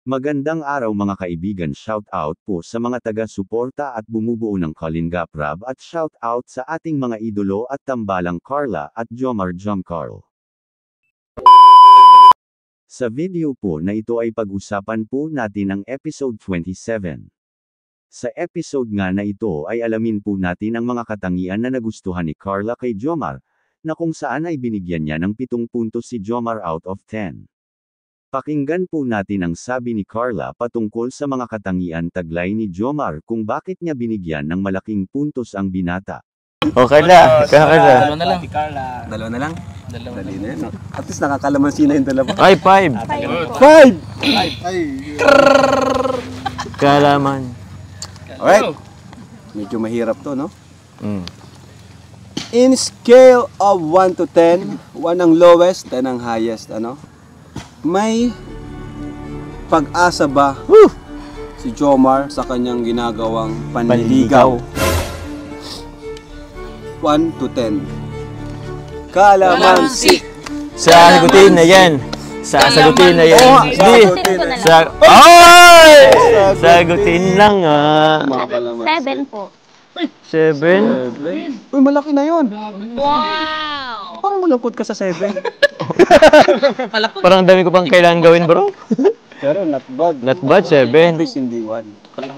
Magandang araw mga kaibigan, shout out po sa mga taga-suporta at bumubuo ng Kalingap Rab at shout out sa ating mga idolo at tambalang Carla at Jomar Carl. Sa video po na ito ay pag-usapan po natin ang episode 27. Sa episode nga na ito ay alamin po natin ang mga katangian na nagustuhan ni Carla kay Jomar, na kung saan ay binigyan niya ng 7 puntos si Jomar out of 10. Pakinggan po natin ang sabi ni Carla patungkol sa mga katangian taglay ni Jomar kung bakit niya binigyan ng malaking puntos ang binata. Okay na, Dalawa na lang. Dalawa na lang? Dalawa Dali na yun, no? At least nakakalamansi na yung dalawa. Ay, 5! 5! Kalaman. Alright. Medyo mahirap to, no? Mm. In scale of 1 to 10, 1 ang lowest, 10 ang highest, ano? May pag-asa ba si Jomar sa kanyang ginagawang panliligaw? 1 to 10. Kalamansi. Sagutin na yan. Sagutin na yan. Sagutin na yan. Ay! Sagutin lang Mga kalamansi. 7 po. 7? Uy, malaki na yun. Wow! Parang malungkot ka sa 7. Parang dami ko pang kailangan gawin, bro. Pero not bad. Not bad, 7. At least hindi 1.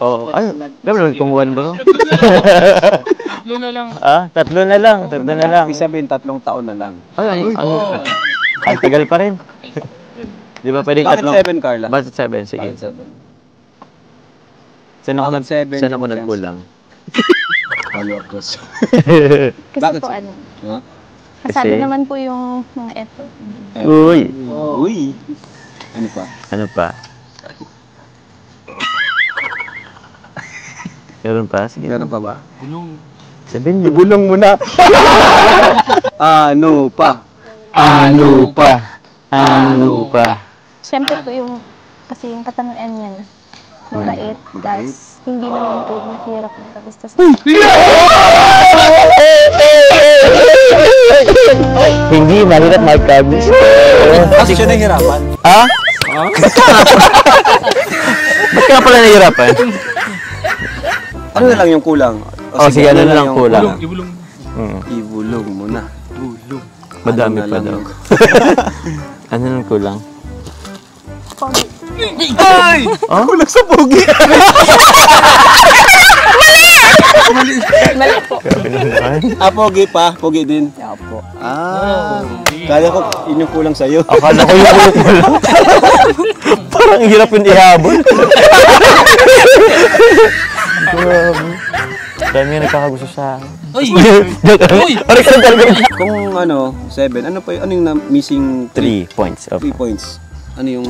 Oh, ay, dami kung 1, bro. Tatlo na lang. Ah, 3 na lang. 3 na lang. Ibig sabihin, 3 taon na lang. Ay, ano? Ang tagal pa rin. Di ba pwedeng Bakit 3? 7, Carla? Bakit 7? Sige. Saan ako Bakit 7 saan ako yung nagkulang? Follow-up question. Kasi Bakit po si- ano, Huh? kasabi Kasi- naman po yung mga effort. Uy! Uy! Ano pa? Ano pa? Meron pa? Sige. Meron pa ba? Sabihin mo. Ibulong mo na. Ano pa? Ano pa? Ano pa? Siyempre po yung, kasi yung katanungan niyan, mabait, guys. Hindi naman po mahirap na kabistas. Hindi mahirap magkabis. Kasi siya nahihirapan. Ha? Ba't ka pala nahihirapan? Ano na lang yung kulang? Oh, sige, ano na lang yung kulang? Ibulong. Ibulong mo na. Bulong. Madami Ano na pa lang daw. yung- Ano nang kulang? Pogi. Ay! Oh? Kulang sa pogi. Mali po. Pogi pa. Pogi din. Opo. Kaya ko yun yung kulang sa'yo. Akala ko yung kulang. Parang hirap yung ihabol. Dami yung nagkakagusto sa akin. Uy! Uy! Kung ano, 7, ano pa yun? Ano yung missing 3 points. 3 points? Ano yung,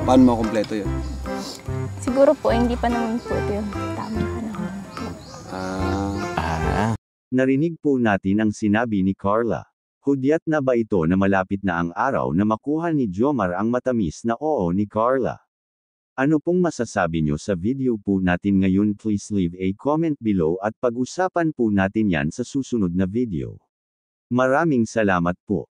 paano mo kompleto yun? Siguro po, hindi pa naman po ito yung tamang panahon. Ah. Narinig po natin ang sinabi ni Carla. Hudyat na ba ito na malapit na ang araw na makuha ni Jomar ang matamis na oo ni Carla? Ano pong masasabi nyo sa video po natin ngayon? Please leave a comment below at pag-usapan po natin yan sa susunod na video. Maraming salamat po.